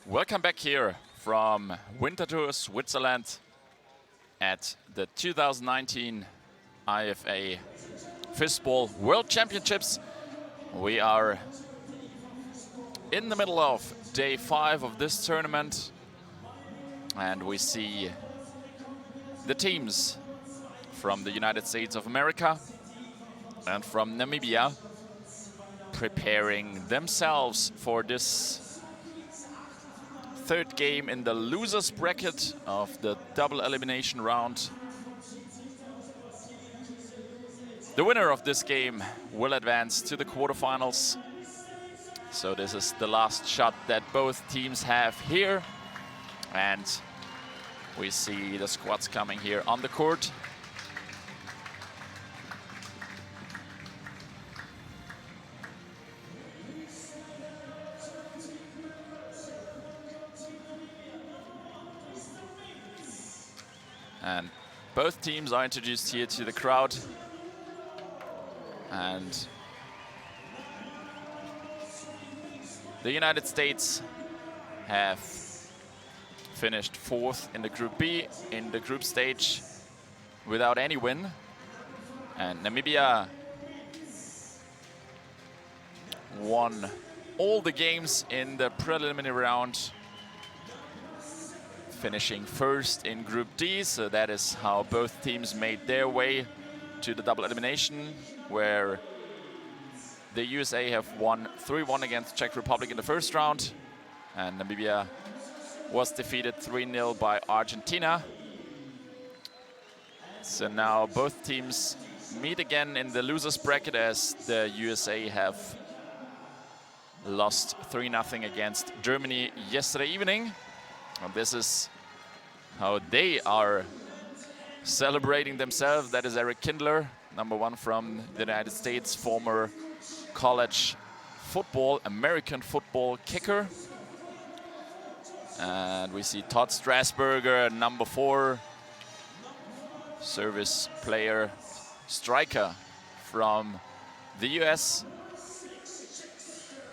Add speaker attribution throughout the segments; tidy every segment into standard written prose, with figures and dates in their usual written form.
Speaker 1: Welcome back here from Winterthur, Switzerland at the 2019 IFA Fistball World Championships. We are in the middle of day 5 of this tournament, and we see the teams from the United States of America and from Namibia preparing themselves for this third game in the losers bracket of the double elimination round. The winner of this game will advance to the quarterfinals. So this is the last shot that both teams have here. And we see the squads coming here on the court. And both teams are introduced here to the crowd. And the United States have finished 4th in the Group B in the group stage without any win. And Namibia won all the games in the preliminary round, finishing 1st in Group D. So that is how both teams made their way to the double elimination, where the USA have won 3-1 against Czech Republic in the first round, and Namibia was defeated 3-0 by Argentina. So now both teams meet again in the losers bracket, as the USA have lost 3-0 against Germany yesterday evening. And this is how they are celebrating themselves. That is Eric Kindler, #1 from the United States, former college football, American football kicker. And we see Todd Strasburger, #4, service player, striker from the US.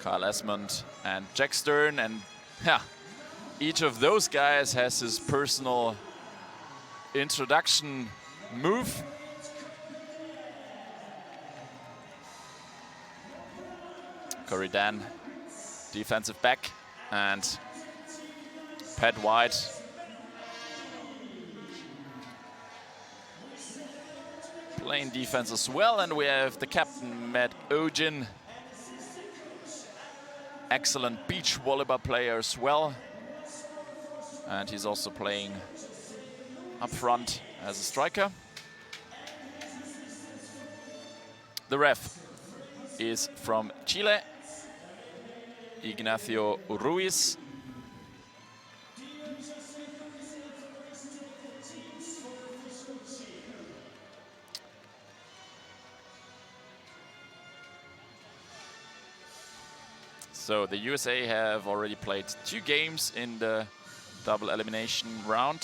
Speaker 1: Kyle Esmond and Jack Stern, and yeah, each of those guys has his personal introduction move. Corey Dan, defensive back, and Pat White playing defense as well. And we have the captain, Matt Ogin, excellent beach volleyball player as well. And he's also playing up front as a striker. The ref is from Chile, Ignacio Ruiz. So the USA have already played 2 games in the double elimination round,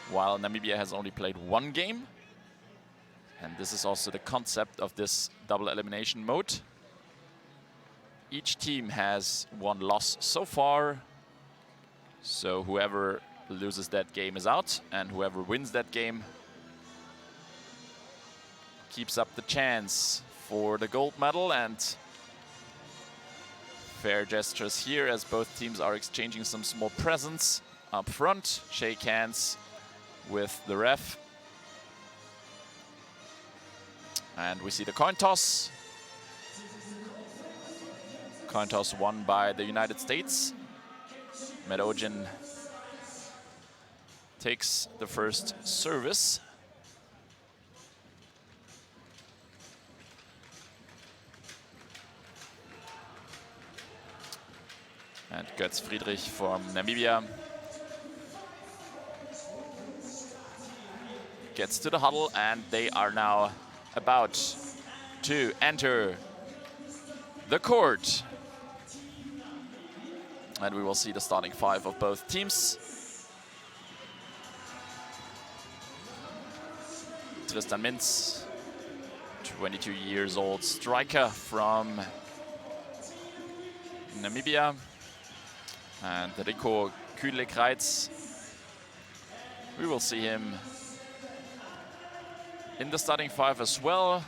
Speaker 1: while Namibia has only played 1 game. And this is also the concept of this double elimination mode. Each team has 1 loss so far, so whoever loses that game is out, and whoever wins that game keeps up the chance for the gold medal. And fair gestures here, as both teams are exchanging some small presents up front, shake hands with the ref. And we see the coin toss. Coin toss won by the United States. Medogin takes the first service. And Götz Friedrich from Namibia gets to the huddle, and they are now about to enter the court. And we will see the starting 5 of both teams. Tristan Mintz, 22 years old striker from Namibia. And Rico Kühle-Kreitz, we will see him in the starting 5 as well.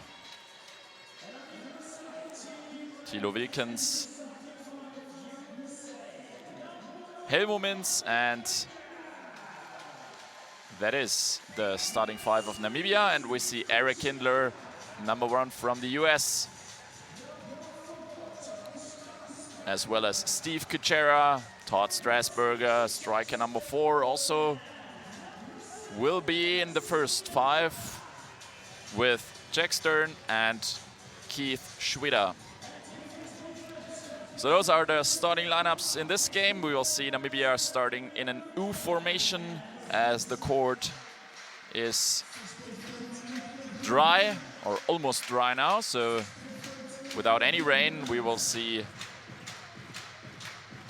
Speaker 1: Thilo Wilkens, Helmo Mintz, and that is the starting 5 of Namibia. And we see Eric Kindler, number 1 from the US, as well as Steve Kuchera, Todd Strasburger, striker number 4, also will be in the first 5 with Jack Stern and Keith Schwitter. So those are the starting lineups in this game. We will see Namibia starting in an U formation as the court is dry, or almost dry now. So without any rain, we will see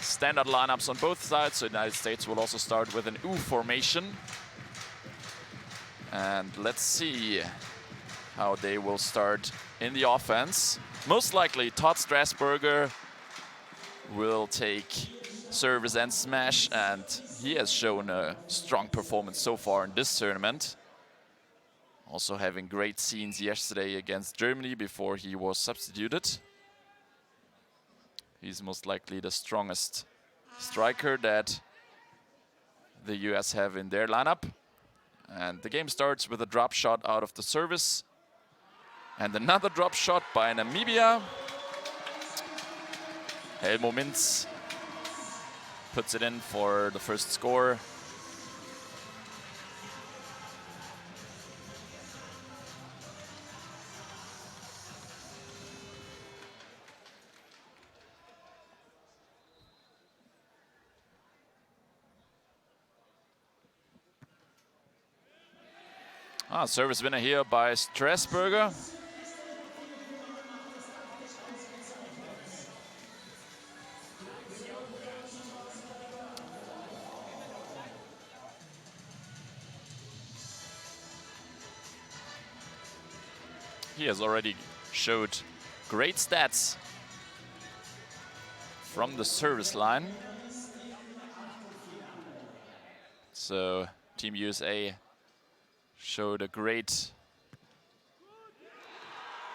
Speaker 1: standard lineups on both sides. So the United States will also start with an U formation. And let's see how they will start in the offense. Most likely Todd Strasburger will take service and smash, and he has shown a strong performance so far in this tournament. Also having great scenes yesterday against Germany before he was substituted. He's most likely the strongest striker that the US have in their lineup. And the game starts with a drop shot out of the service. And another drop shot by Namibia. Helmo Mintz puts it in for the first score. Service winner here by Strasburger. He has already showed great stats from the service line. So Team USA showed a great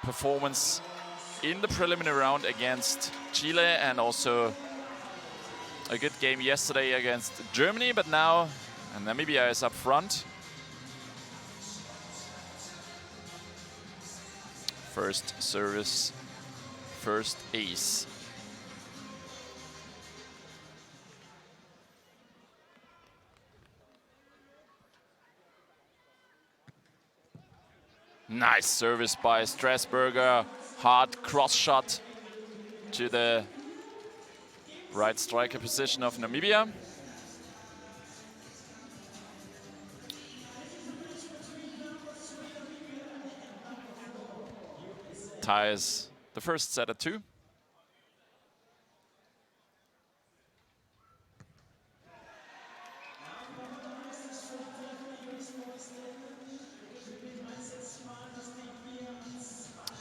Speaker 1: performance in the preliminary round against Chile, and also a good game yesterday against Germany, but now Namibia is up front. First service, first ace. Nice service by Strasburger. Hard cross shot to the right striker position of Namibia. Ties the first set at 2.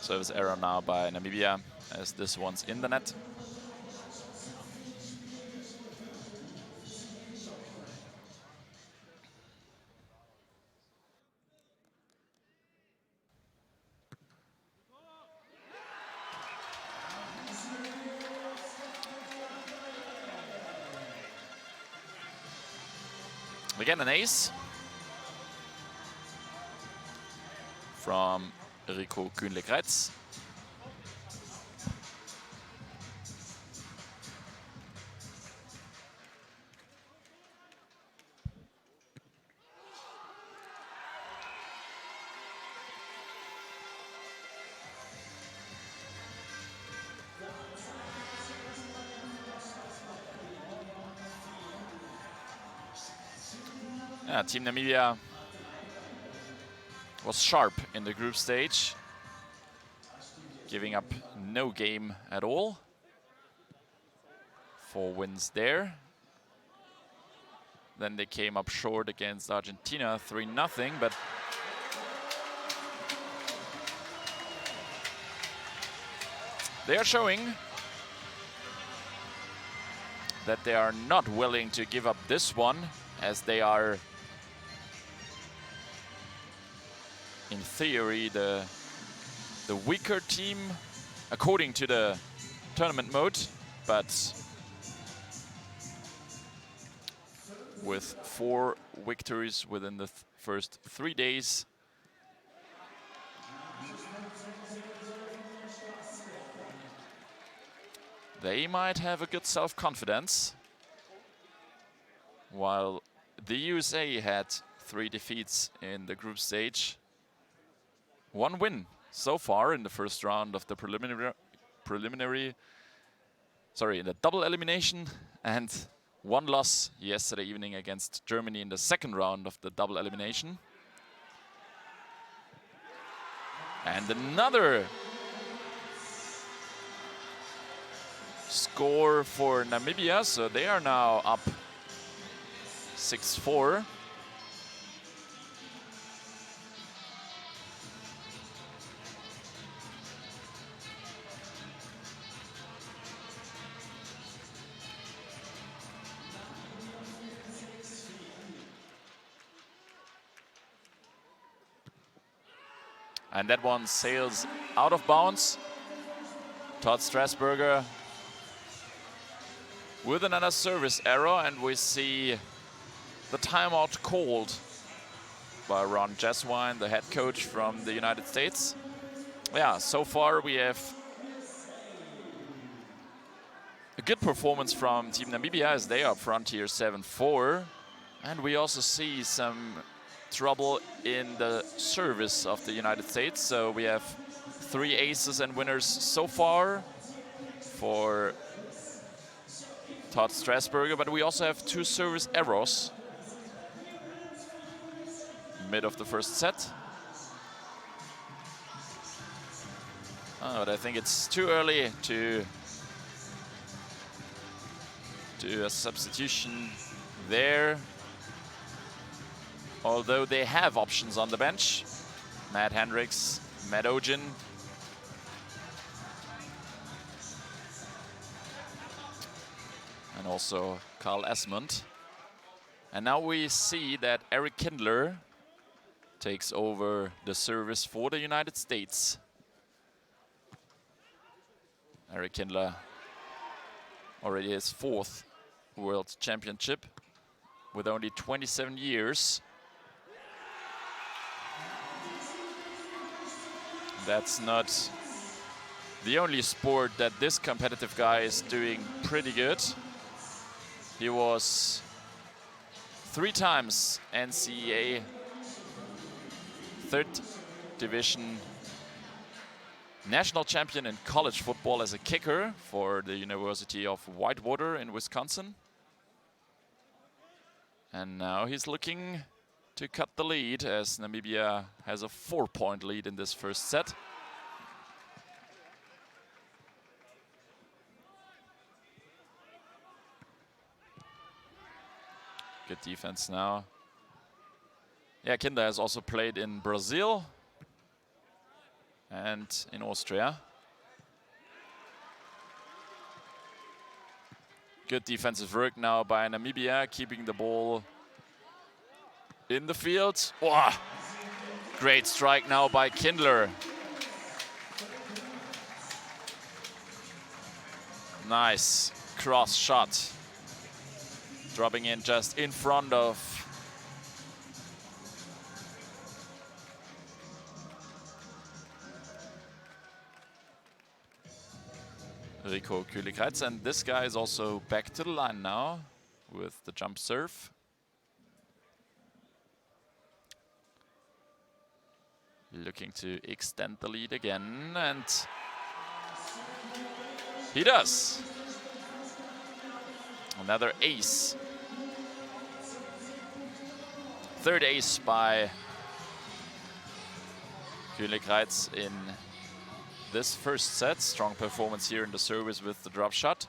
Speaker 1: Service error now by Namibia, as this one's in the net. Again, an ace from Rico Kühle-Kreitz. Yeah, Team Namibia was sharp in the group stage, giving up no game at all. 4 wins there. Then they came up short against Argentina, 3-0, but they are showing that they are not willing to give up this one, as they are, in theory, the weaker team according to the tournament mode, but with 4 victories within the first 3 days, they might have a good self-confidence, while the USA had 3 defeats in the group stage. 1 win so far in the first round of the in the double elimination, and 1 loss yesterday evening against Germany in the second round of the double elimination. And another score for Namibia, so they are now up 6-4. And that one sails out of bounds. Todd Strasburger with another service error, and we see the timeout called by Ron Jeswine, the head coach from the United States. Yeah, so far we have a good performance from Team Namibia, as they are up front here 7-4. And we also see some trouble in the service of the United States. So we have 3 aces and winners so far for Todd Strasburger, but we also have 2 service errors mid of the first set. But I think it's too early to do a substitution there, although they have options on the bench. Matt Hendricks, Matt Ogin. And also Carl Esmond. And now we see that Eric Kindler takes over the service for the United States. Eric Kindler already his 4th World Championship with only 27 years. That's not the only sport that this competitive guy is doing pretty good. He was 3 times NCAA 3rd division national champion in college football as a kicker for the University of Whitewater in Wisconsin. And now he's looking to cut the lead, as Namibia has a 4-point lead in this first set. Good defense now. Yeah, Kinder has also played in Brazil and in Austria. Good defensive work now by Namibia, keeping the ball in the field. Wow. Great strike now by Kindler. Nice cross shot. Dropping in just in front of Rico Kühlikreitz, and this guy is also back to the line now with the jump serve. Looking to extend the lead again, and he does. Another ace. 3rd ace by Kühlikreitz in this first set. Strong performance here in the service with the drop shot.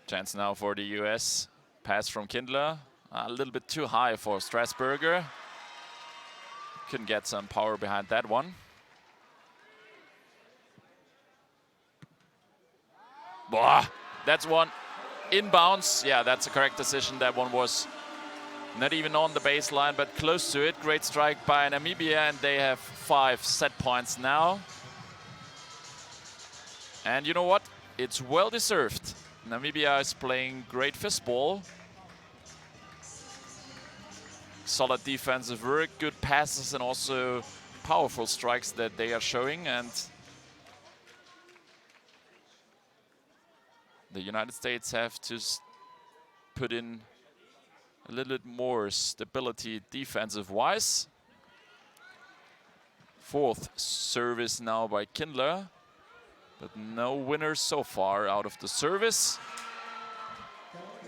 Speaker 1: Chance now for the US. Pass from Kindler. A little bit too high for Strasburger. Couldn't get some power behind that one. Boah, that's one inbounds. Yeah, that's a correct decision. That one was not even on the baseline, but close to it. Great strike by Namibia, and they have 5 set points now. And you know what? It's well deserved. Namibia is playing great fistball. Solid defensive work, good passes, and also powerful strikes that they are showing. And the United States have to put in a little bit more stability defensive-wise. 4th service now by Kindler, but no winners so far out of the service.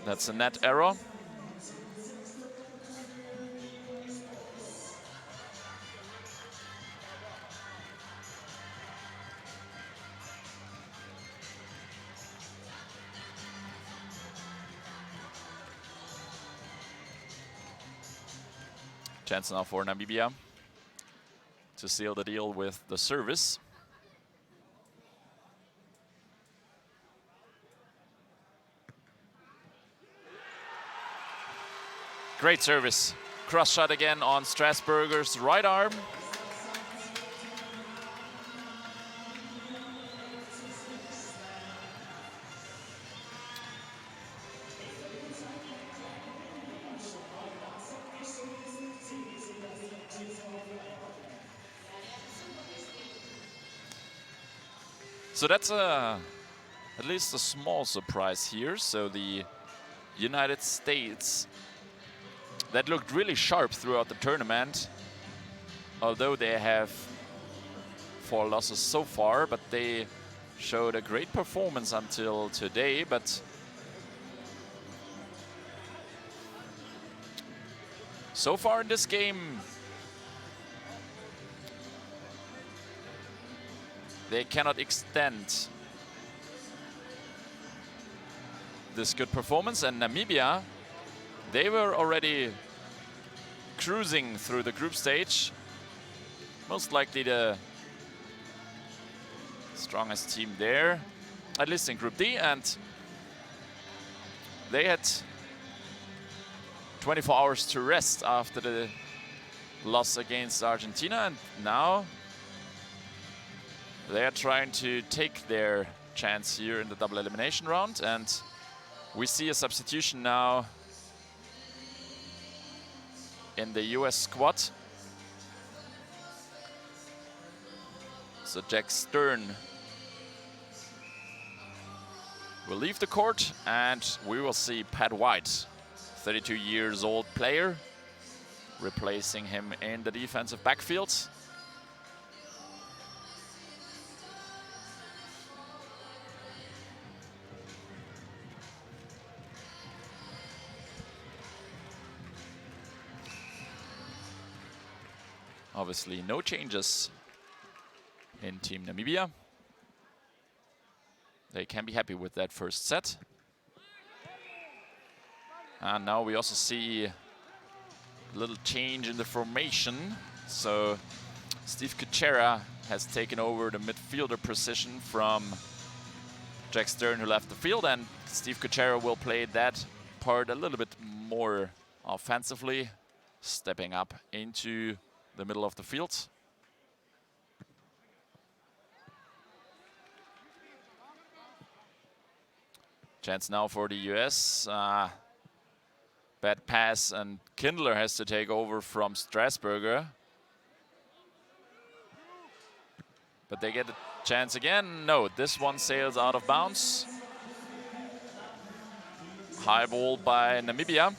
Speaker 1: That's a net error. Chance now for Namibia to seal the deal with the service. Great service. Cross shot again on Strasburger's right arm. So that's at least a small surprise here. So the United States, that looked really sharp throughout the tournament, although they have 4 losses so far, but they showed a great performance until today. But so far in this game, they cannot extend this good performance. And Namibia, they were already cruising through the group stage. Most likely the strongest team there, at least in Group D. And they had 24 hours to rest after the loss against Argentina. And now they are trying to take their chance here in the double elimination round. And we see a substitution now in the US squad. So Jack Stern will leave the court, and we will see Pat White, 32 years old player, replacing him in the defensive backfield. Obviously no changes in Team Namibia. They can be happy with that first set. And now we also see a little change in the formation. So Steve Kuchera has taken over the midfielder position from Jack Stern, who left the field, and Steve Kuchera will play that part a little bit more offensively, stepping up into the middle of the field. Chance now for the US. Bad pass, and Kindler has to take over from Strasburger. But they get a chance again. No, this one sails out of bounds. High ball by Namibia.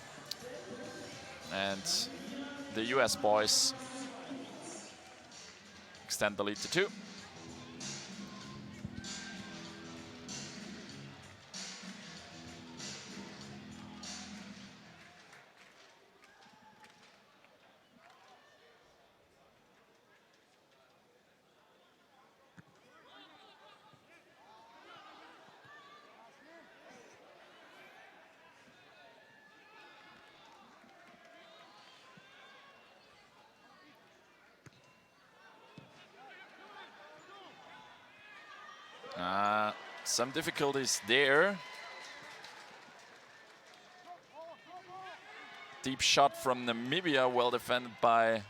Speaker 1: And the US boys extend the lead to 2. some difficulties there. Deep shot from Namibia, well defended by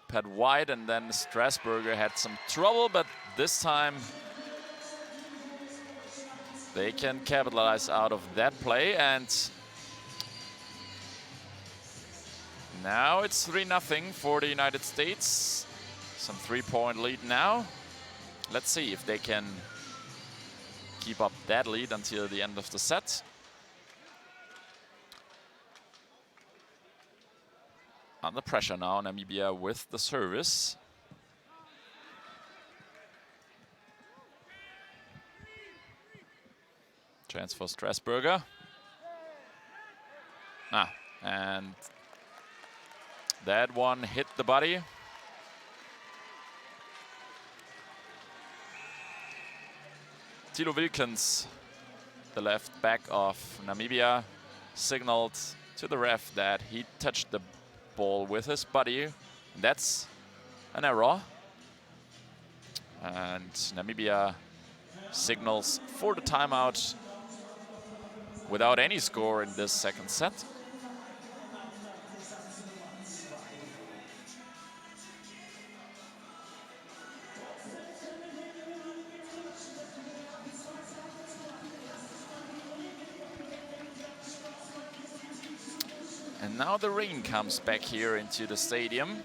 Speaker 1: Pat White, and then Strasburger had some trouble, but this time they can capitalize out of that play, and now it's 3-0 for the United States. Some 3-point lead now. Let's see if they can keep up that lead until the end of the set. Under pressure now, Namibia with the service. Chance for Strasburger. And that one hit the body. Thilo Wilkens, the left back of Namibia, signaled to the ref that he touched the ball with his body. That's an error. And Namibia signals for the timeout without any score in this second set. And now the rain comes back here into the stadium.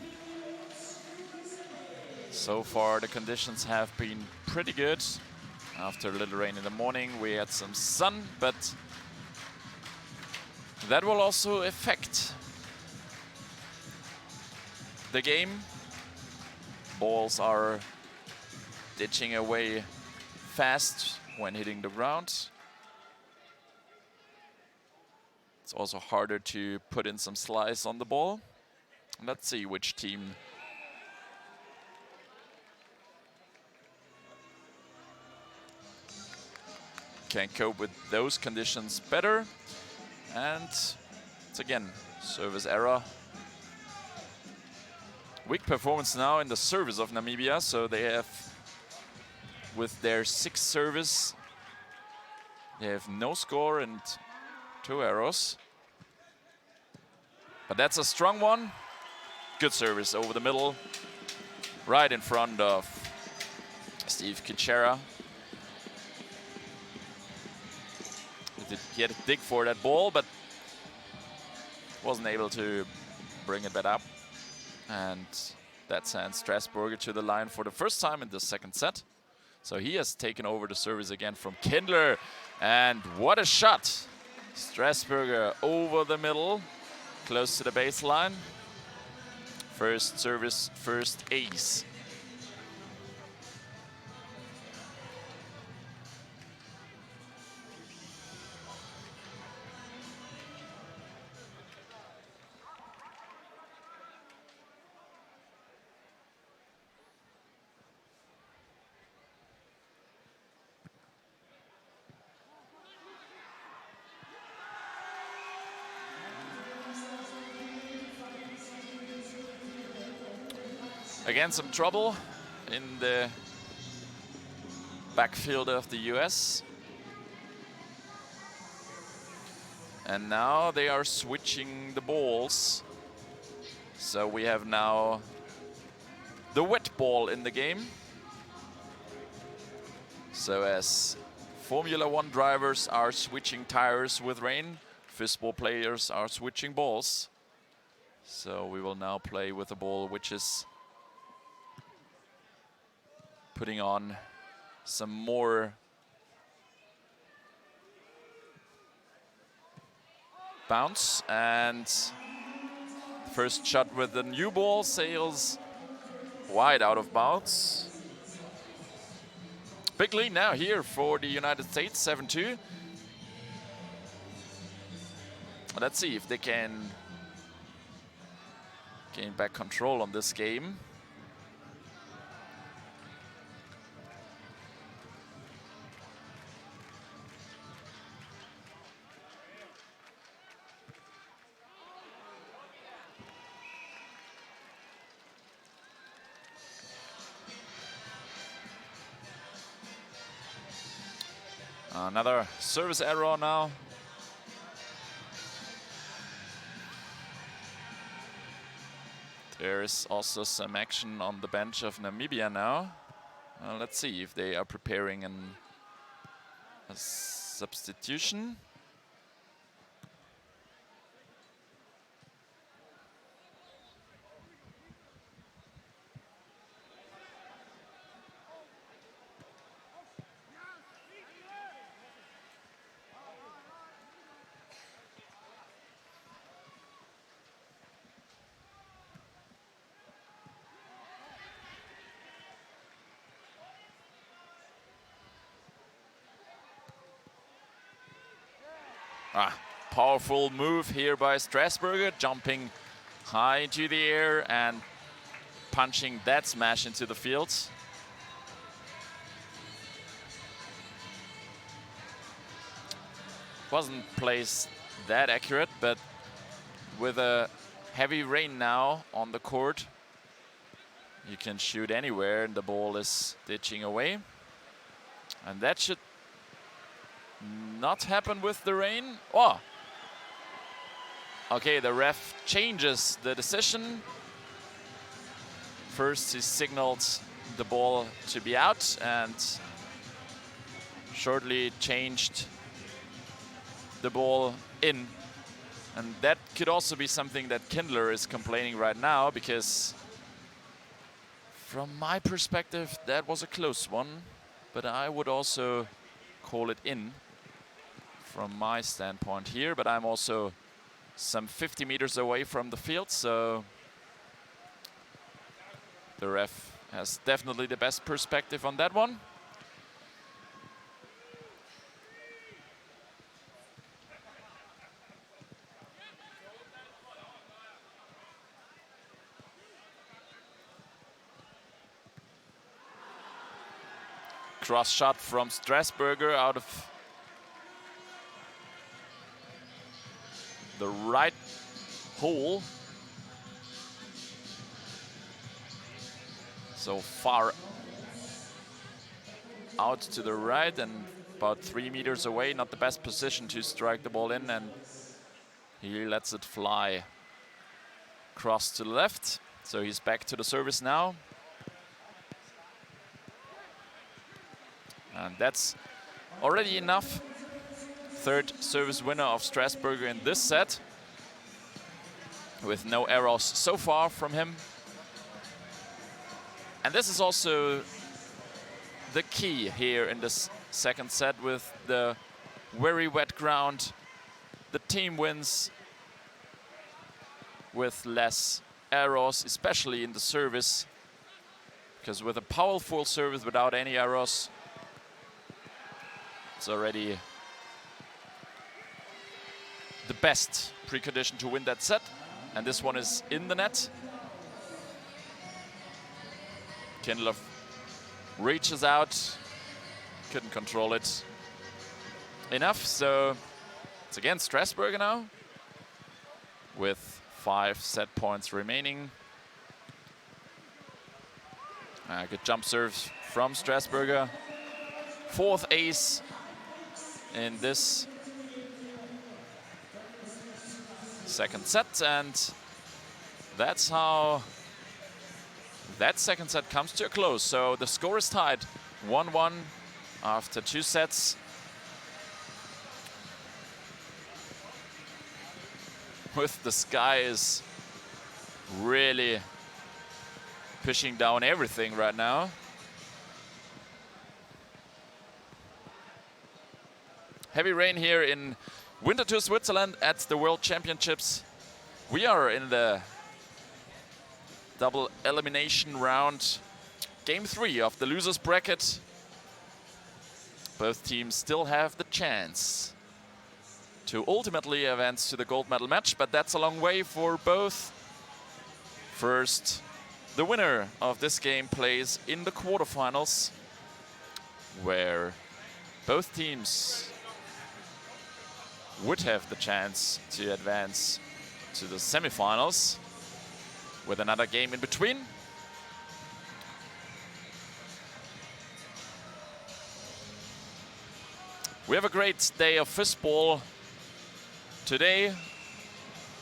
Speaker 1: So far the conditions have been pretty good. After a little rain in the morning, we had some sun, but that will also affect the game. Balls are ditching away fast when hitting the ground. It's also harder to put in some slice on the ball. Let's see which team can cope with those conditions better. And it's again service error. Weak performance now in the service of Namibia, so they have, with their 6th service, they have no score and 2 errors. But that's a strong one. Good service over the middle, right in front of Steve Kuchera. He had to dig for that ball, but wasn't able to bring it back up. And that sends Strasburger to the line for the first time in the second set. So he has taken over the service again from Kindler. And what a shot! Strasburger over the middle, close to the baseline. First service, first ace. Again, some trouble in the backfield of the US. And now they are switching the balls. So we have now the wet ball in the game. So as Formula One drivers are switching tires with rain, fistball players are switching balls. So we will now play with a ball which is putting on some more bounce, and first shot with the new ball sails wide out of bounds. Big lead now here for the United States, 7-2. Let's see if they can gain back control on this game. Another service error now. There is also some action on the bench of Namibia now. Let's see if they are preparing a substitution. Powerful move here by Strasburger, jumping high into the air and punching that smash into the field. Wasn't placed that accurate, but with a heavy rain now on the court, you can shoot anywhere and the ball is ditching away. And that should not happen with the rain. Oh! Okay, the ref changes the decision. First, he signaled the ball to be out and shortly changed the ball in. And that could also be something that Kindler is complaining right now, because from my perspective, that was a close one, but I would also call it in from my standpoint here, but I'm also some 50 meters away from the field, so the ref has definitely the best perspective on that one. Cross shot from Strasburger out of the right hole. So far out to the right and about 3 meters away. Not the best position to strike the ball in, and he lets it fly cross to the left. So he's back to the service now. And that's already enough. Third service winner of Strasburger in this set, with no errors so far from him. And this is also the key here in this second set. With the very wet ground, the team wins with less errors, especially in the service, because with a powerful service without any errors, it's already the best precondition to win that set. And this one is in the net. Kindler reaches out, couldn't control it enough, so it's again Strasburger now with 5 set points remaining. Good jump serve from Strasburger. 4th ace in this second set, and that's how that second set comes to a close. So the score is tied 1-1 after 2 sets. With the skies really pushing down everything right now. Heavy rain here in Winterthur, Switzerland at the World Championships. We are in the double elimination round, game 3 of the losers bracket. Both teams still have the chance to ultimately advance to the gold medal match, but that's a long way for both. First, the winner of this game plays in the quarterfinals, where both teams would have the chance to advance to the semifinals with another game in between. We have a great day of fistball today,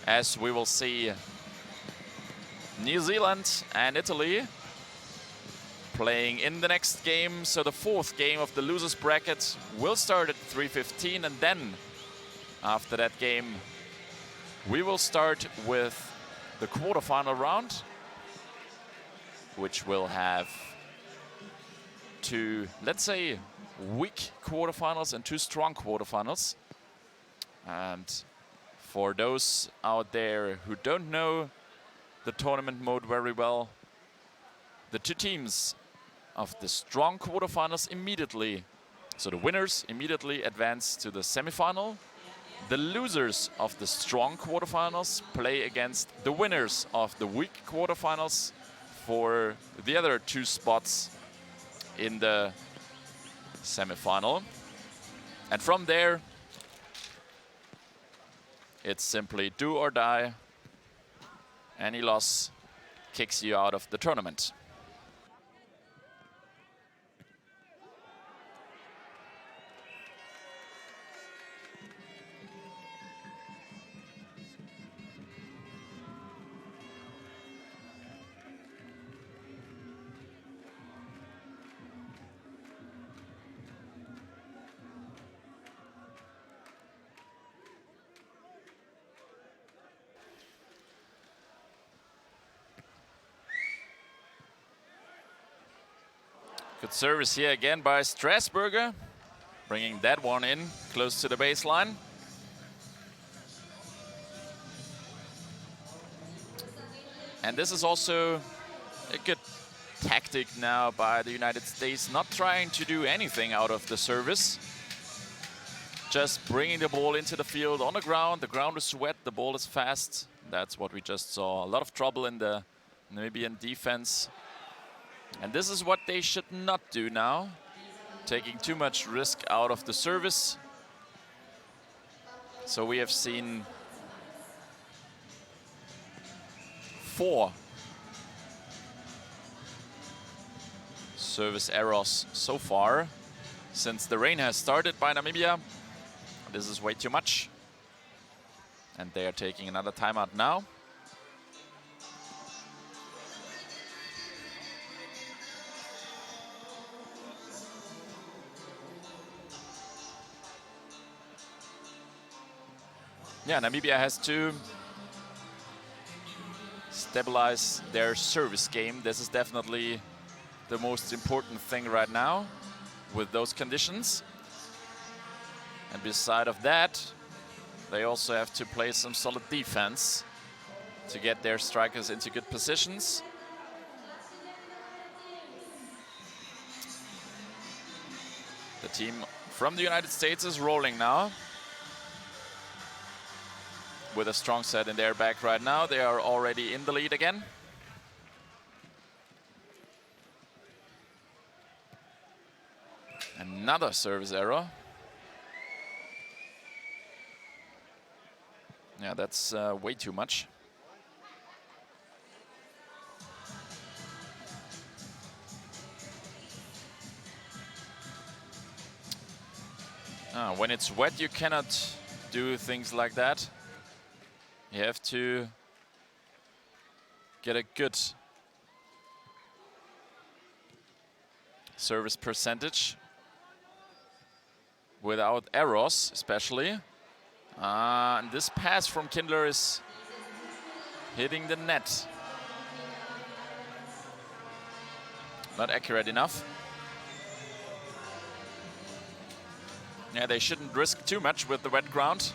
Speaker 1: as we will see New Zealand and Italy playing in the next game. So the fourth game of the losers bracket will start at 3:15, and then after that game we will start with the quarterfinal round, which will have two, let's say, weak quarterfinals and two strong quarterfinals. And for those out there who don't know the tournament mode very well, the two teams of the strong quarterfinals immediately, so the winners immediately advance to the semifinal. The losers of the strong quarterfinals play against the winners of the weak quarterfinals for the other two spots in the semifinal. And from there, it's simply do or die. Any loss kicks you out of the tournament. Good service here again by Strasburger, bringing that one in close to the baseline. And this is also a good tactic now by the United States, not trying to do anything out of the service. Just bringing the ball into the field on the ground. The ground is wet, the ball is fast. That's what we just saw. A lot of trouble in the Namibian defense. And this is what they should not do now, taking too much risk out of the service. So we have seen 4 service errors so far since the rain has started by Namibia. This is way too much. And they are taking another timeout now. Yeah, Namibia has to stabilize their service game. This is definitely the most important thing right now with those conditions. And beside of that, they also have to play some solid defense to get their strikers into good positions. The team from the United States is rolling now, with a strong set in their back right now. They are already in the lead again. Another service error. Yeah, that's way too much. When it's wet, you cannot do things like that. You have to get a good service percentage without errors, especially. And this pass from Kindler is hitting the net. Not accurate enough. Yeah, they shouldn't risk too much with the wet ground.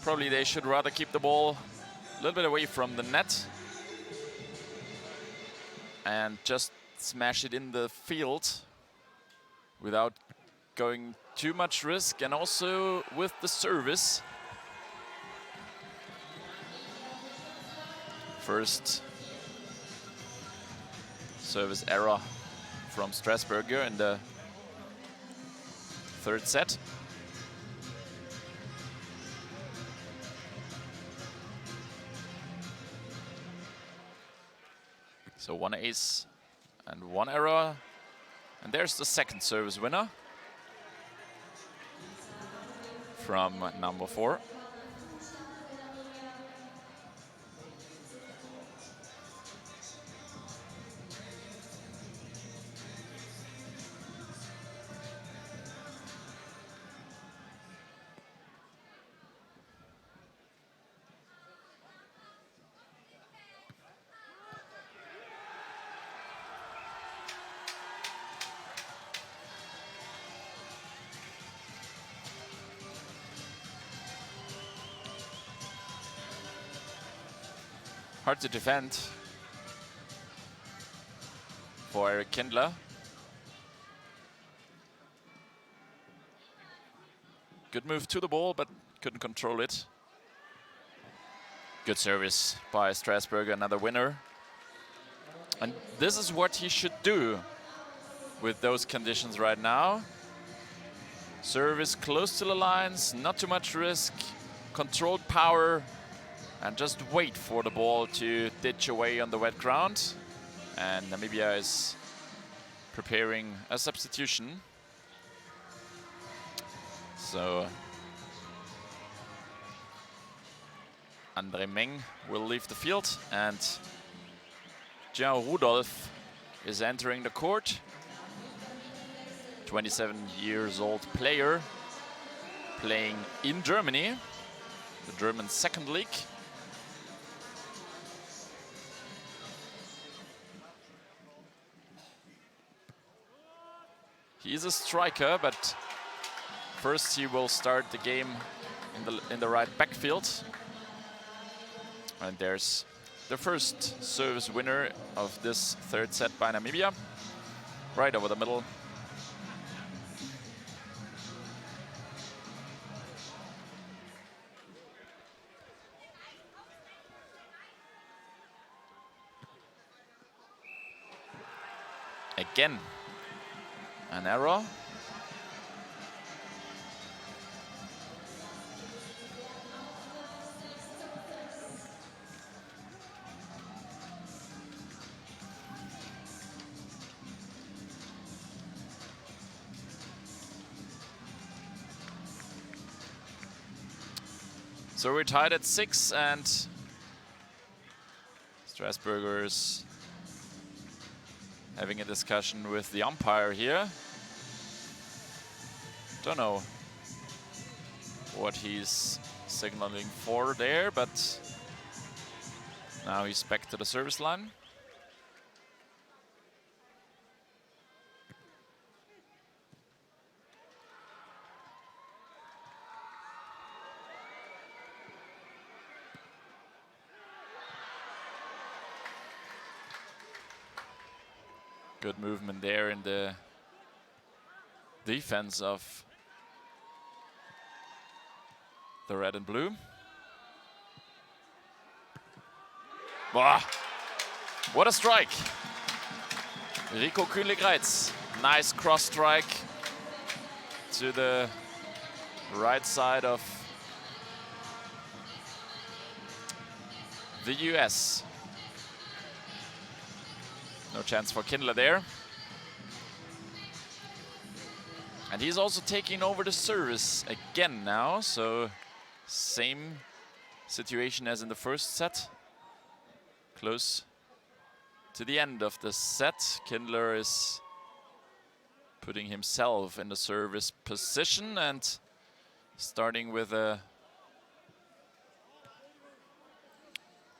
Speaker 1: Probably they should rather keep the ball a little bit away from the net and just smash it in the field without going too much risk, and also with the service. First service error from Strasburger in the third set. So 1 ace and 1 error. And there's the second service winner. from number 4. Hard to defend for Eric Kindler. Good move to the ball, but couldn't control it. Good service by Strasburger, another winner. And this is what he should do with those conditions right now. Service close to the lines, not too much risk, controlled power, and just wait for the ball to ditch away on the wet ground. And Namibia is preparing a substitution. So Andre Meng will leave the field, and Jean Rudolph is entering the court. 27 years old player playing in Germany, the German second league. He is a striker, but first he will start the game in the right backfield. And there's the first service winner of this third set by Namibia, right over the middle. Again, an error. So we're tied at 6, and Strasburger's having a discussion with the umpire here. Don't know what he's signaling for there, but now he's back to the service line. Good movement there in the defense of the red and blue. Wow, what a strike. Rico Kühnle-Greitz, nice cross strike to the right side of the US. No chance for Kindler there. And he's also taking over the service again now, so same situation as in the first set. Close to the end of the set. Kindler is putting himself in the service position and starting with a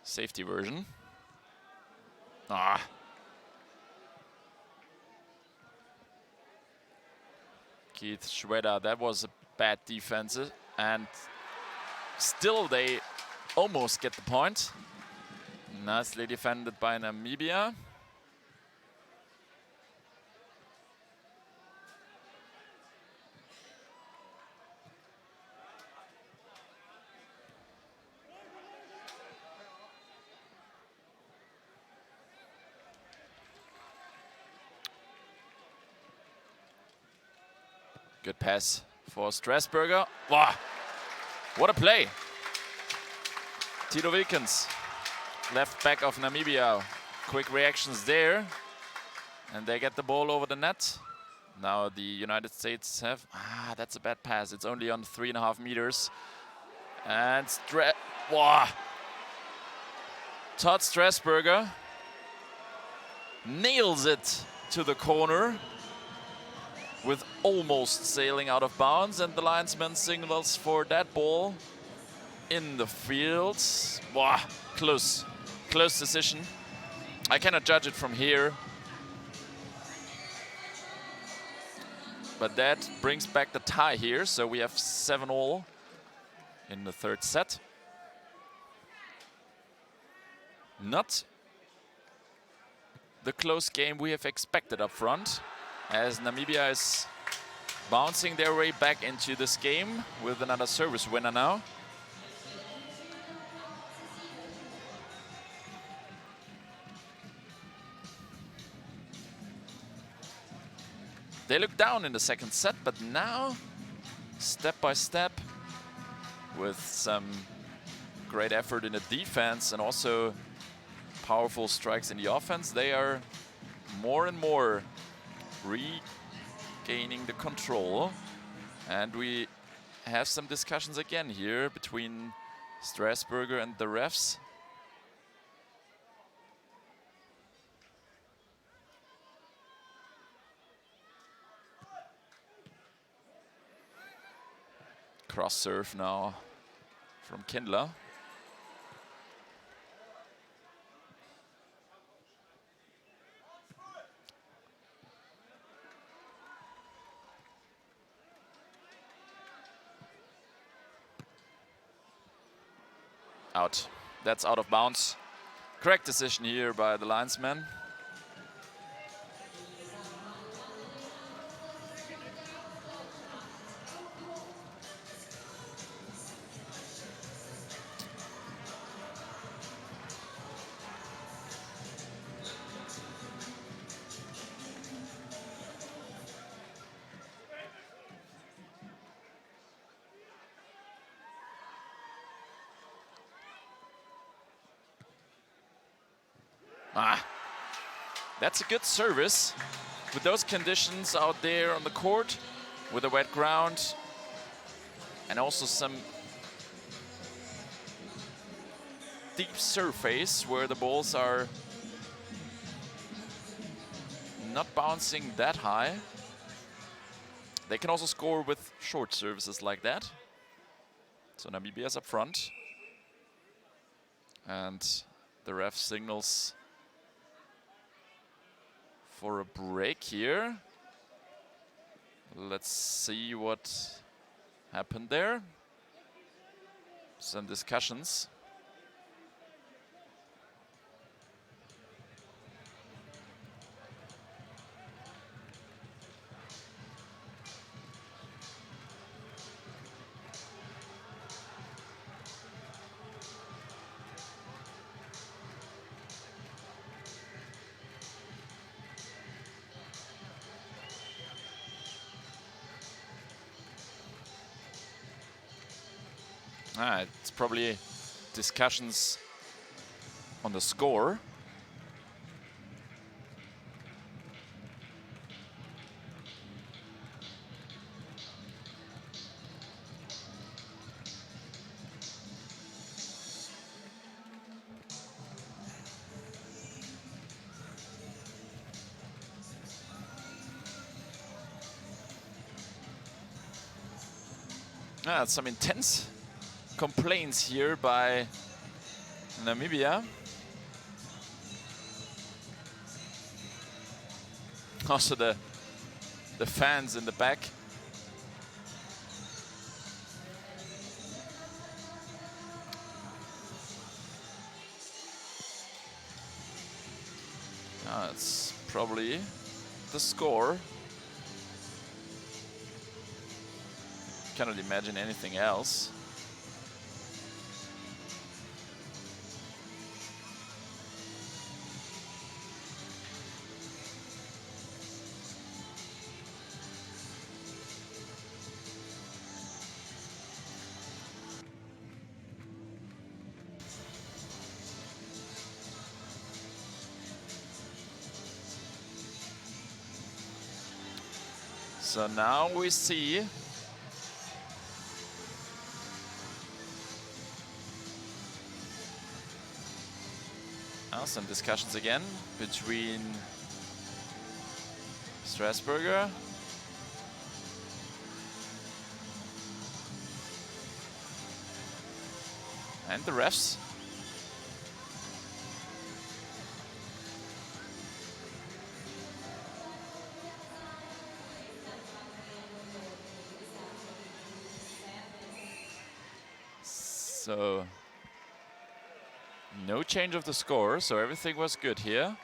Speaker 1: safety version. Keith Schweder, that was a bad defense, and still they almost get the point. Nicely defended by Namibia. Good pass for Strasburger. Wow, what a play. Tito Wilkins, left back of Namibia. Quick reactions there. And they get the ball over the net. Now the United States have, that's a bad pass. It's only on 3.5 meters. And wow. Todd Strasburger nails it to the corner with almost sailing out of bounds, and the linesman signals for that ball in the field. Wow, close decision. I cannot judge it from here, but that brings back the tie here, so we have 7-all in the third set. Not the close game we have expected up front, as Namibia is bouncing their way back into this game with another service winner now. They look down in the second set, but now, step by step, with some great effort in the defense and also powerful strikes in the offense, they are more and more regaining the control. And we have some discussions again here between Strasburger and the refs. Cross serve now from Kindler. Out. That's out of bounds. Correct decision here by the linesman. That's a good service with those conditions out there on the court, with a wet ground and also some deep surface where the balls are not bouncing that high. They can also score with short services like that. So Namibia's up front. And the ref signals for a break here. Let's see what happened there. Some discussions. It's probably discussions on the score. Some intense complaints here by Namibia. Also the fans in the back. It's probably the score. Cannot imagine anything else. So now we see some discussions again between Strasburger and the refs. So no change of the score, so everything was good here.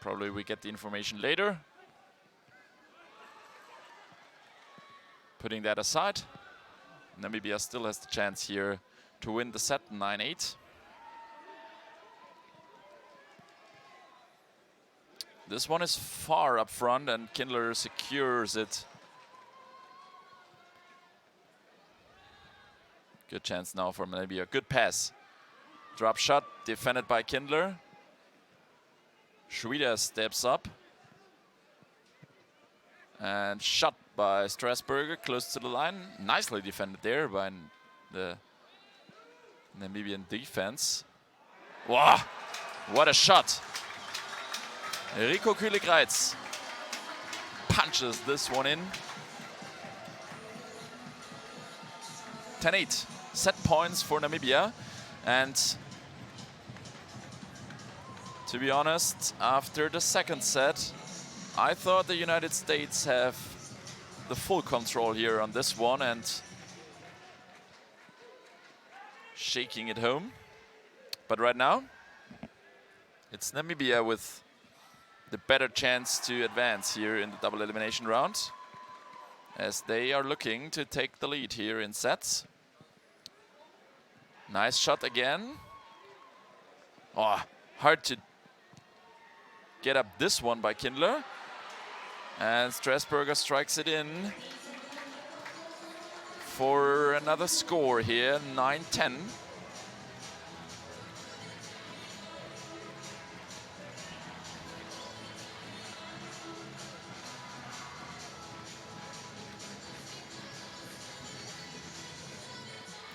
Speaker 1: Probably we get the information later. Putting that aside, Namibia still has the chance here to win the set 9-8. This one is far up front and Kindler secures it. Good chance now for Namibia. Good pass. Drop shot defended by Kindler. Schwieder steps up. And shot by Strasburger close to the line. Nicely defended there by the Namibian defense. Wow, what a shot. Rico Kühlegreitz punches this one in. 10-8, set points for Namibia. And to be honest, after the second set, I thought the United States have the full control here on this one and shaking it home. But right now, it's Namibia with the better chance to advance here in the double elimination round, as they are looking to take the lead here in sets. Nice shot again. Oh, hard to get up this one by Kindler. And Strasburger strikes it in for another score here, 9-10.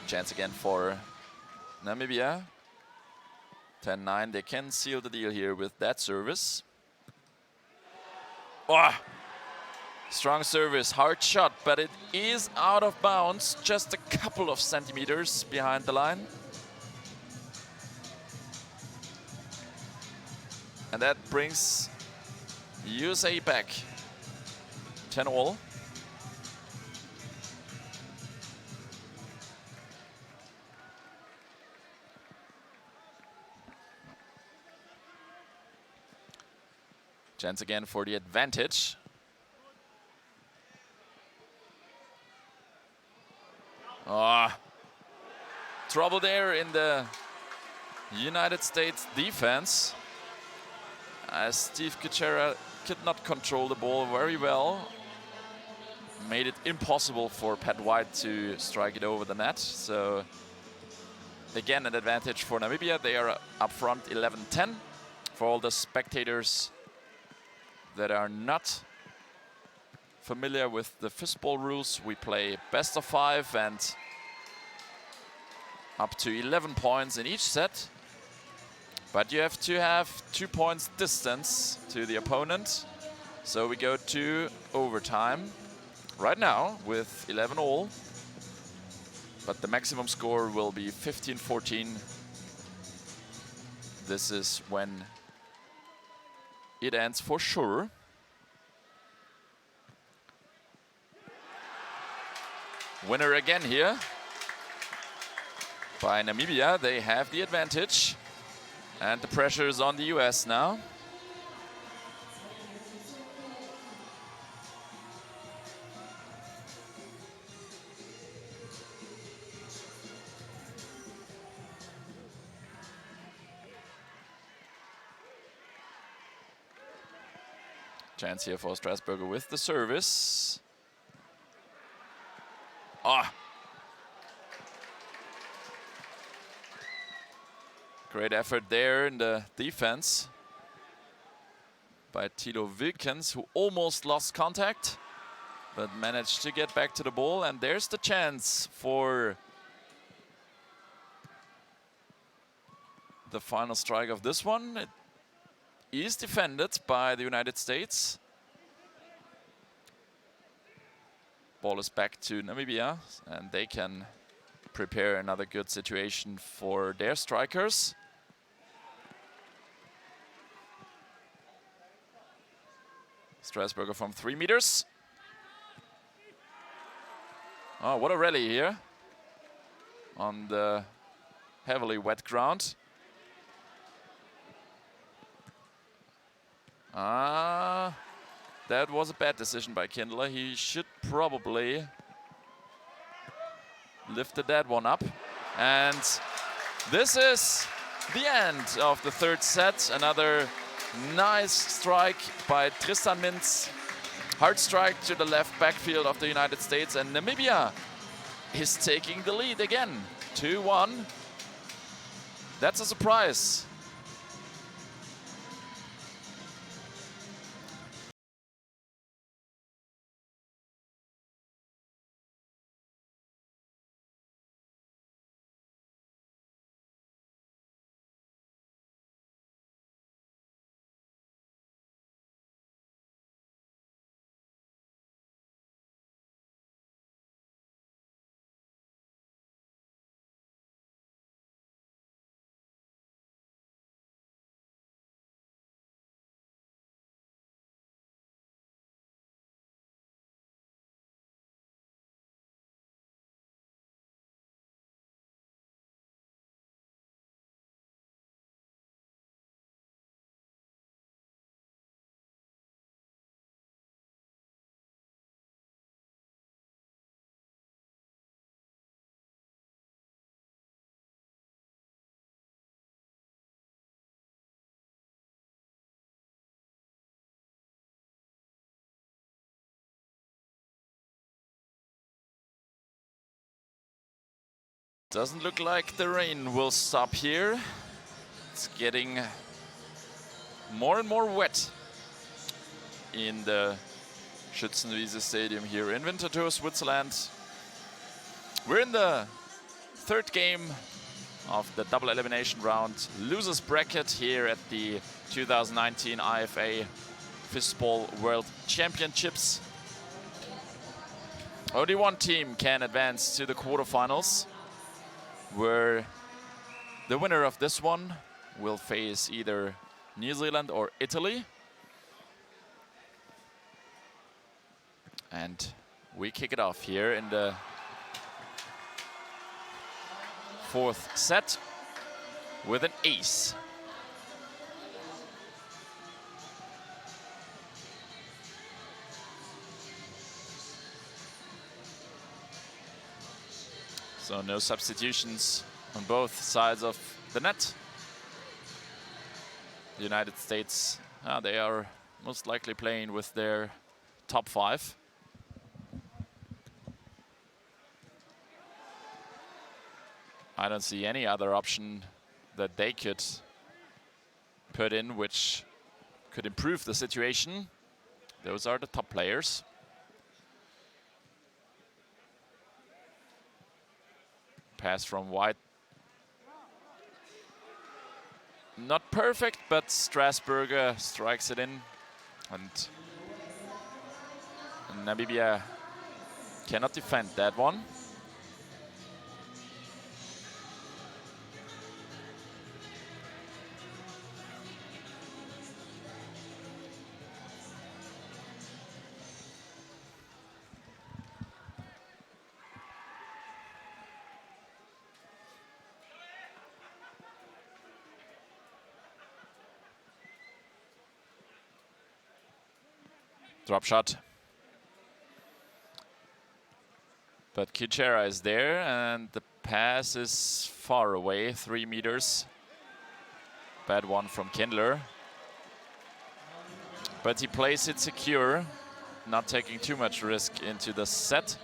Speaker 1: Chance again for Namibia. 10-9, they can seal the deal here with that service. Oh, strong service, hard shot, but it is out of bounds, just a couple of centimeters behind the line. And that brings USA back 10-all. Chance again for the advantage. Trouble there in the United States defense, as Steve Kuchera could not control the ball very well. Made it impossible for Pat White to strike it over the net. So again, an advantage for Namibia. They are up front 11-10. For all the spectators that are not familiar with the fistball rules, we play best of 5 and up to 11 points in each set. But you have to have 2 points distance to the opponent. So we go to overtime right now with 11-all. But the maximum score will be 15-14. This is when it ends for sure. Winner again here by Namibia. They have the advantage. And the pressure is on the US now. Chance here for Strasburger with the service. Great effort there in the defense. by Tilo Wilkens, who almost lost contact, but managed to get back to the ball. And there's the chance for the final strike of this one. It is defended by the United States. Ball is back to Namibia, and they can prepare another good situation for their strikers. Strasburger from 3 meters. Oh, what a rally here on the heavily wet ground. That was a bad decision by Kindler. He should probably lifted that one up. And this is the end of the third set. Another nice strike by Tristan Mintz. Hard strike to the left backfield of the United States, and Namibia is taking the lead again, 2-1. That's a surprise. Doesn't look like the rain will stop here. It's getting more and more wet in the Schützenwiese Stadium here in Winterthur, Switzerland. We're in the third game of the double elimination round losers bracket here at the 2019 IFA Fistball World Championships. Only one team can advance to the quarterfinals, where the winner of this one will face either New Zealand or Italy. And we kick it off here in the fourth set with an ace. So no substitutions on both sides of the net. The United States, they are most likely playing with their top 5. I don't see any other option that they could put in which could improve the situation. Those are the top players. Pass from White. Not perfect, but Strasburger strikes it in. And Namibia cannot defend that one. Drop shot. But Kuchera is there, and the pass is far away, 3 meters. Bad one from Kindler. But he plays it secure, not taking too much risk into the set.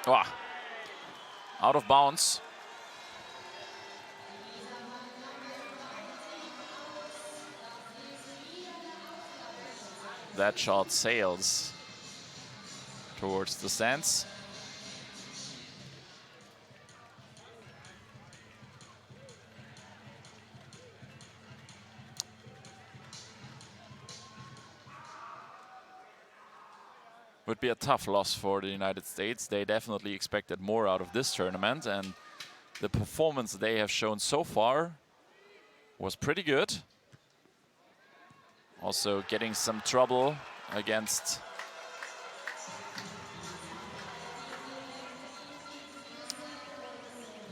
Speaker 1: Oh, out of bounds. That shot sails towards the stands. Would be a tough loss for the United States. They definitely expected more out of this tournament, and the performance they have shown so far was pretty good. Also getting some trouble against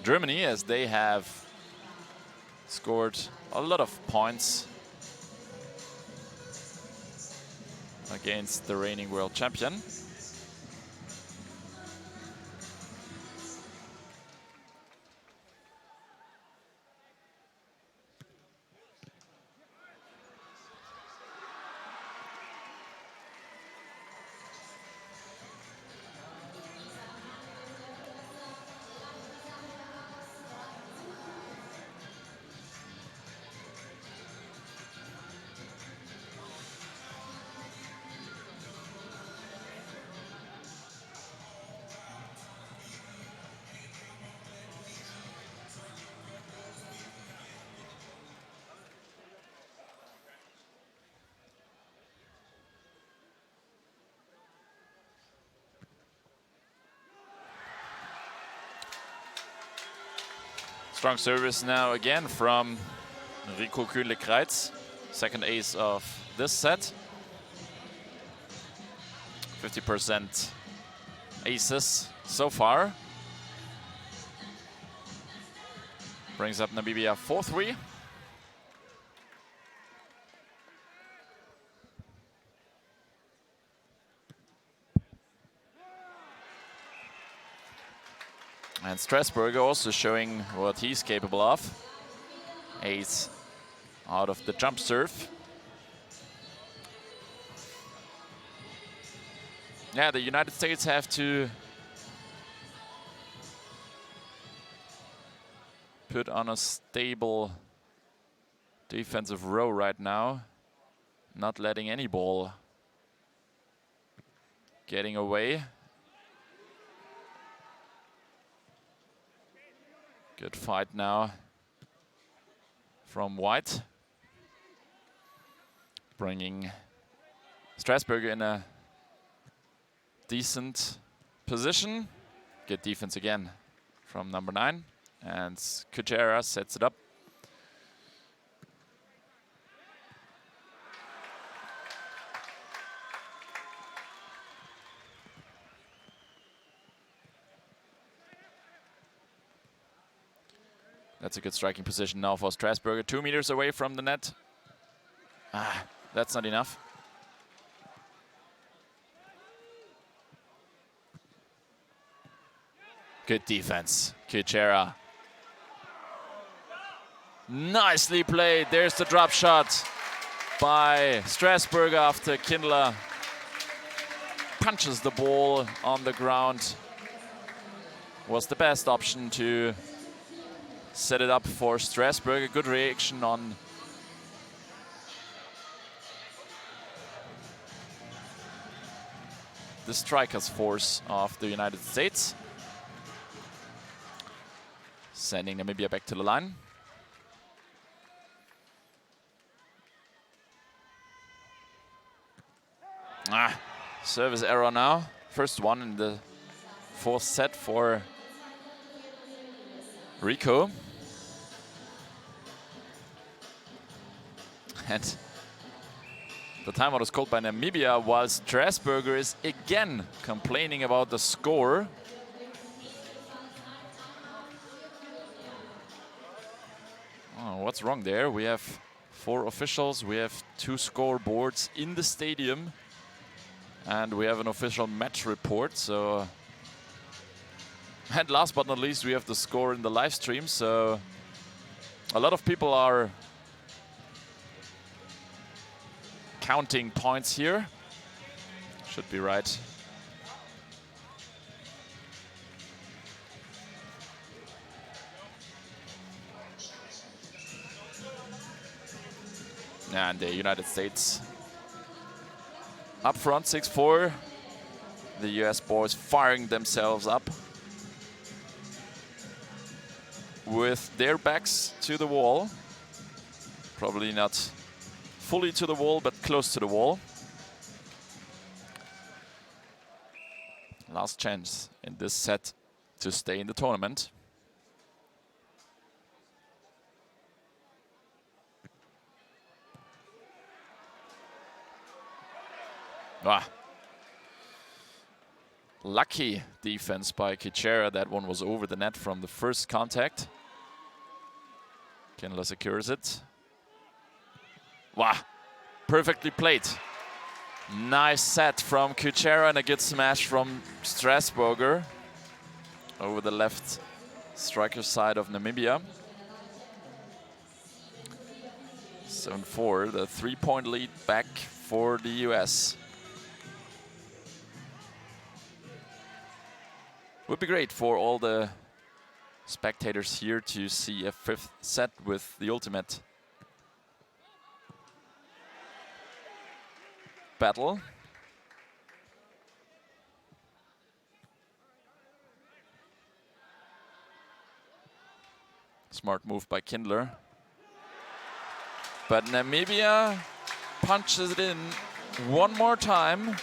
Speaker 1: Germany, as they have scored a lot of points against the reigning world champion. Strong service now again from Rico Kühle-Kreitz, second ace of this set. 50% aces so far. Brings up Namibia 4-3. And Strasburger also showing what he's capable of. Ace out of the jump serve. Yeah, the United States have to put on a stable defensive row right now. Not letting any ball getting away. Good fight now from White. Bringing Strasburger in a decent position. Good defense again from number 9. And Kujera sets it up. That's a good striking position now for Strasburger. 2 meters away from the net. Ah, that's not enough. Good defense, Kujera. Nicely played. There's the drop shot by Strasburger after Kindler punches the ball on the ground. Was the best option to set it up for Strasburger. Good reaction on the strikers force of the United States. Sending Namibia back to the line. Service error now. First one in the 4th set for Rico. And the timeout is called by Namibia, while Strasburger is again complaining about the score. Oh, what's wrong there? We have 4 officials, we have 2 scoreboards in the stadium, and we have an official match report. So, and last but not least, we have the score in the live stream. So a lot of people are counting points here. Should be right. And the United States up front, 6-4. The US boys firing themselves up with their backs to the wall. Probably not fully to the wall, but close to the wall. Last chance in this set to stay in the tournament. Lucky defense by Kichera. That one was over the net from the first contact. Kindler secures it. Wow, perfectly played. Nice set from Kuchera and a good smash from Strasburger over the left striker side of Namibia. 7-4, the 3-point lead back for the US. Would be great for all the spectators here to see a fifth set with the ultimate battle. Smart move by Kindler. But Namibia punches it in one more time.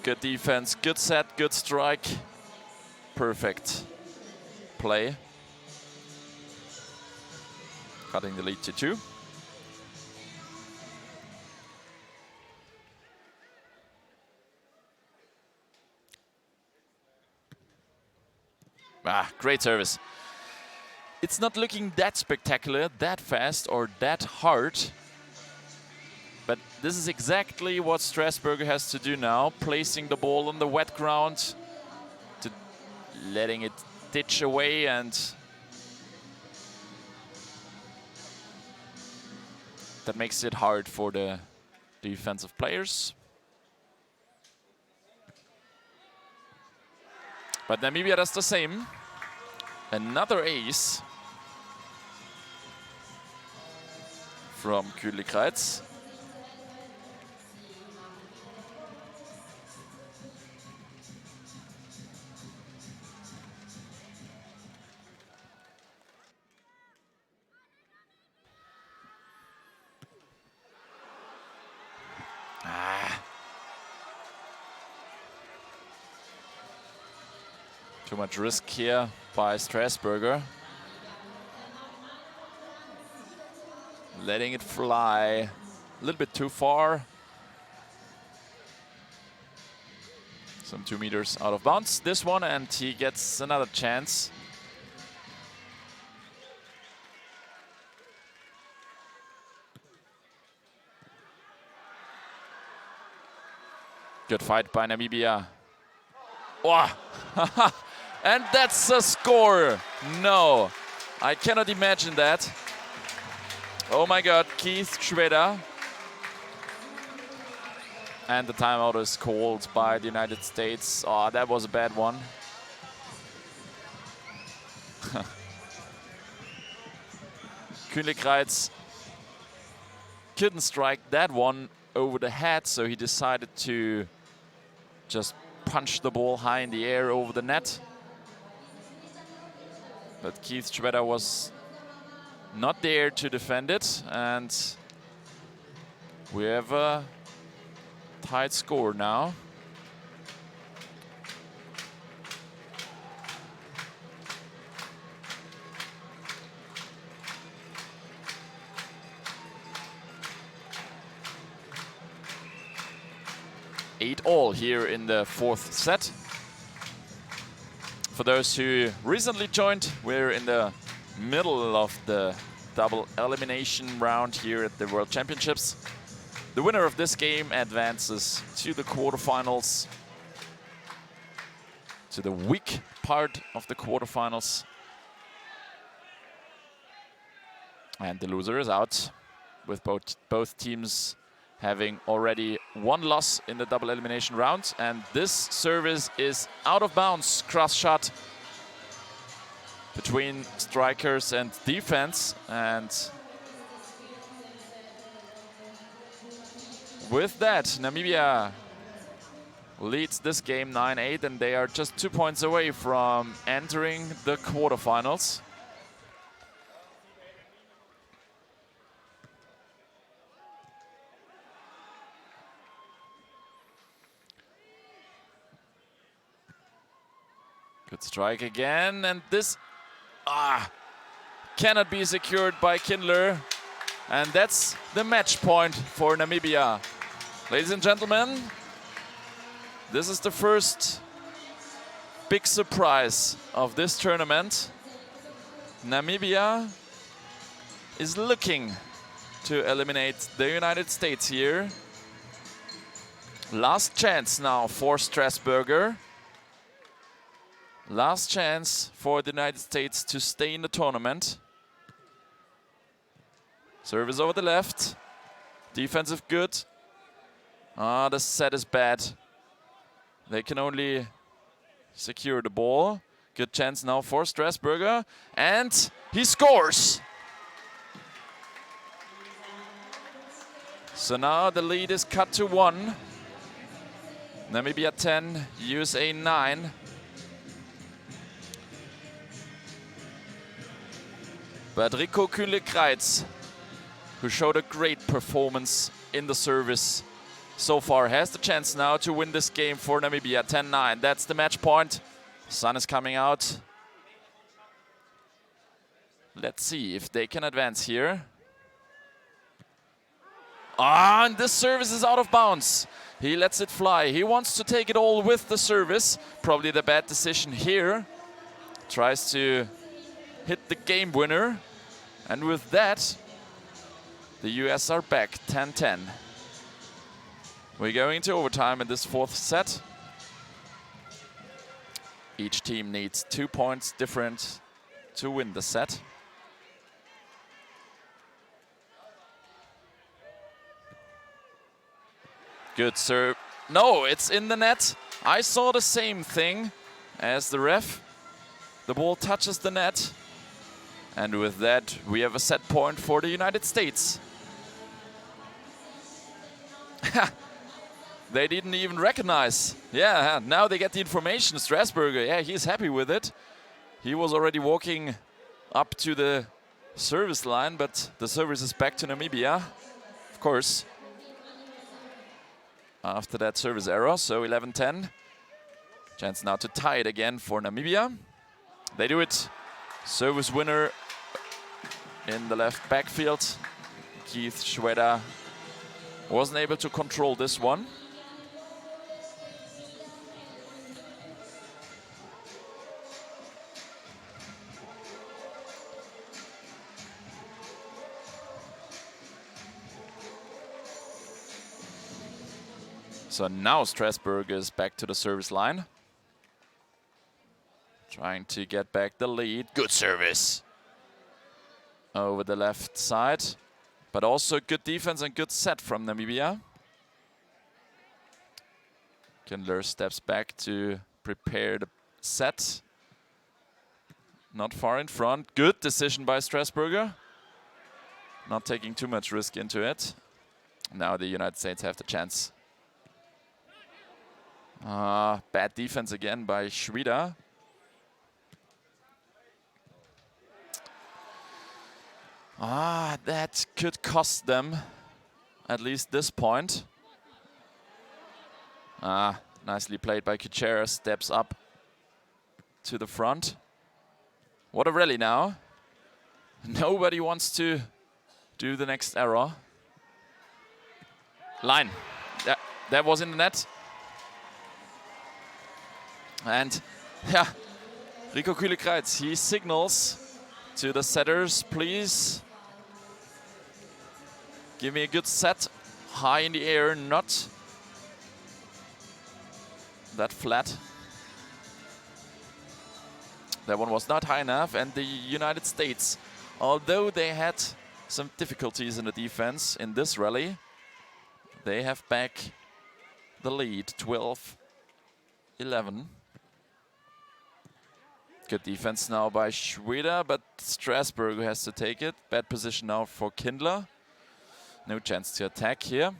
Speaker 1: Good defense, good set, good strike. Perfect play. Cutting the lead to 2. Great service. It's not looking that spectacular, that fast, or that hard. But this is exactly what Strasburger has to do now, placing the ball on the wet ground, to letting it ditch away, and that makes it hard for the defensive players. But Namibia does the same. Another ace from Kühlikreitz. Too much risk here by Strasburger. Letting it fly a little bit too far. Some 2 meters out of bounds, this one, and he gets another chance. Good fight by Namibia. Wow. And that's a score. No, I cannot imagine that. Oh my God, Keith Schweder. And the timeout is called by the United States. Oh, that was a bad one. Kühlikreitz couldn't strike that one over the head, so he decided to just punch the ball high in the air over the net. But Keith Schweder was not there to defend it, and we have a tight score now. Eight all here in the fourth set. For those who recently joined, we're in the middle of the double elimination round here at the World Championships. The winner of this game advances to the quarterfinals, to the weak part of the quarterfinals. And the loser is out, with both teams having already one loss in the double elimination round. And this service is out of bounds, cross shot. between strikers and defense, and with that, Namibia leads this game 9-8, and they are just 2 points away from entering the quarterfinals. Good strike again, and this cannot be secured by Kindler, and that's the match point for Namibia. Ladies and gentlemen, this is the first big surprise of this tournament. Namibia is looking to eliminate the United States here. Last chance now for Strasburger. Last chance for the United States to stay in the tournament. Service over the left. Defensive good. The set is bad. They can only secure the ball. Good chance now for Strasburger. And he scores! So now the lead is cut to 1. Namibia 10, USA 9. But Rico Kühnle-Kreitz, who showed a great performance in the service so far, has the chance now to win this game for Namibia. 10-9, that's the match point. Sun is coming out. Let's see if they can advance here. And this service is out of bounds. He lets it fly. He wants to take it all with the service. Probably the bad decision here. Tries to hit the game winner. And with that, the US are back 10-10. We're going into overtime in this fourth set. Each team needs 2 points different to win the set. Good serve. No, it's in the net. I saw the same thing as the ref. The ball touches the net. And with that, we have a set point for the United States. They didn't even recognize. Yeah, now they get the information. Strasburger, yeah, he's happy with it. He was already walking up to the service line, but the service is back to Namibia, of course, after that service error. So 11-10. Chance now to tie it again for Namibia. They do it. Service winner in the left backfield. Keith Schweda wasn't able to control this one. So now Strasburg is back to the service line. Trying to get back the lead. Good service over the left side. But also good defense and good set from Namibia. Kindler steps back to prepare the set. Not far in front. Good decision by Strasburger. Not taking too much risk into it. Now the United States have the chance. Bad defense again by Schweda. That could cost them at least this point. Nicely played by Kuchera. Steps up to the front. What a rally now. Nobody wants to do the next error. Line. That was in the net. And yeah, Rico Kühnle-Kreitz, he signals to the setters, please give me a good set, high in the air, not that flat. That one was not high enough, and the United States, although they had some difficulties in the defense in this rally, they have back the lead, 12-11. Good defense now by Schweder, but Strasbourg has to take it. Bad position now for Kindler. No chance to attack here.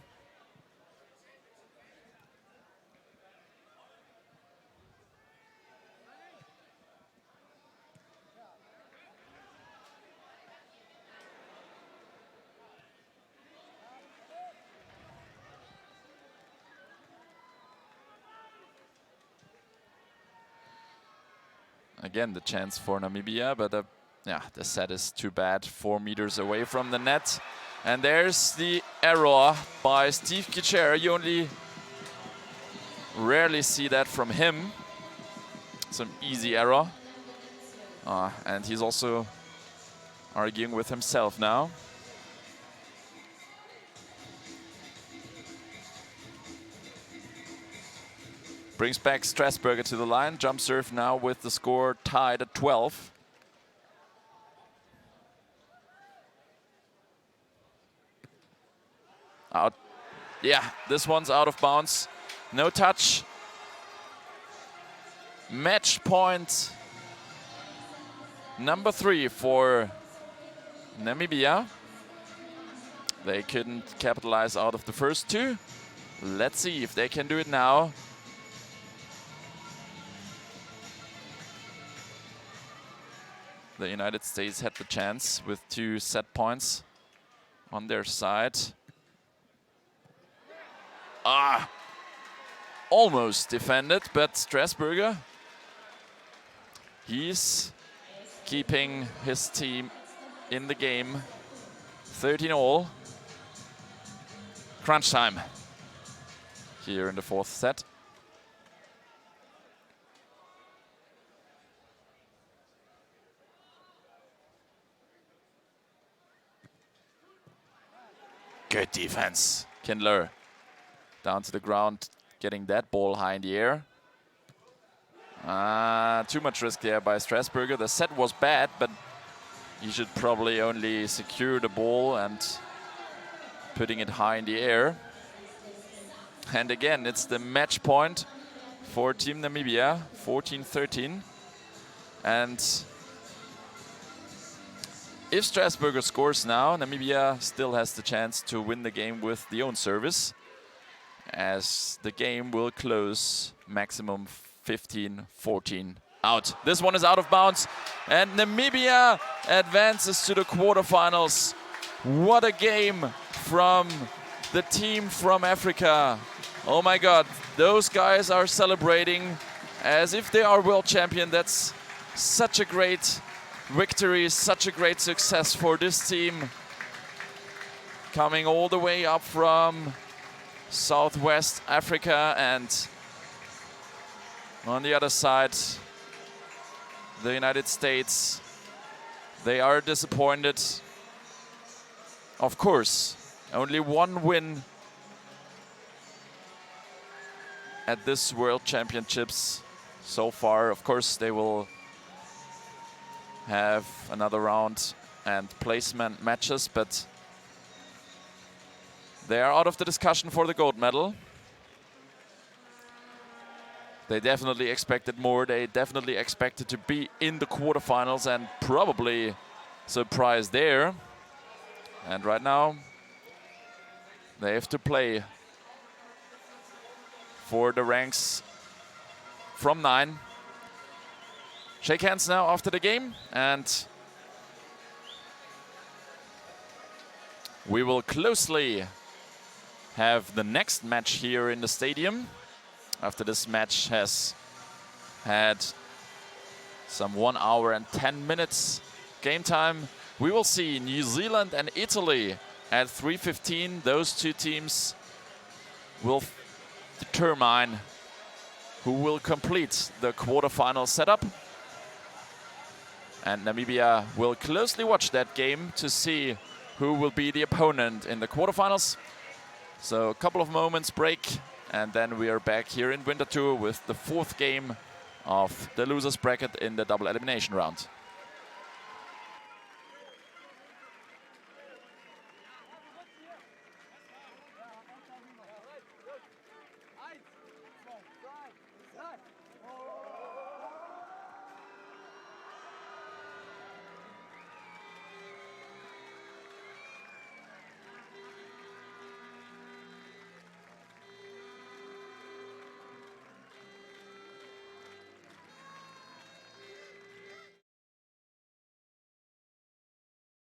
Speaker 1: Again, the chance for Namibia, but yeah, the set is too bad. 4 meters away from the net. And there's the error by Steve Kitcher. You only rarely see that from him. Some easy error. And he's also arguing with himself now. Brings back Strasburger to the line. Jump serve now with the score tied at 12. Out. Yeah, this one's out of bounds. No touch. Match point number 3 for Namibia. They couldn't capitalize out of the first 2. Let's see if they can do it now. The United States had the chance with 2 set points on their side. Almost defended, but Strasburger, he's keeping his team in the game. 13-all. Crunch time here in the 4th set. Good defense. Kindler down to the ground, getting that ball high in the air. Too much risk there by Strasburger. The set was bad, but he should probably only secure the ball and putting it high in the air. And again, it's the match point for Team Namibia, 14-13. And if Strasburger scores now, Namibia still has the chance to win the game with the own service, as the game will close maximum 15-14 out. This one is out of bounds, and Namibia advances to the quarterfinals. What a game from the team from Africa. Oh my God, those guys are celebrating as if they are world champion. That's such a great victory, such a great success for this team. Coming all the way up from Southwest Africa, and on the other side, the United States. They are disappointed. Of course, only 1 win at this World Championships so far. Of course, they will have another round and placement matches, but they are out of the discussion for the gold medal. They definitely expected more. They definitely expected to be in the quarterfinals and probably surprise there. And right now, they have to play for the ranks from 9. Shake hands now after the game, and we will closely have the next match here in the stadium. After this match has had some 1 hour and 10 minutes game time, we will see New Zealand and Italy at 3:15. Those 2 teams will determine who will complete the quarterfinal setup. And Namibia will closely watch that game to see who will be the opponent in the quarterfinals. So a couple of moments break, and then we are back here in Winterthur with the 4th game of the losers bracket in the double elimination round.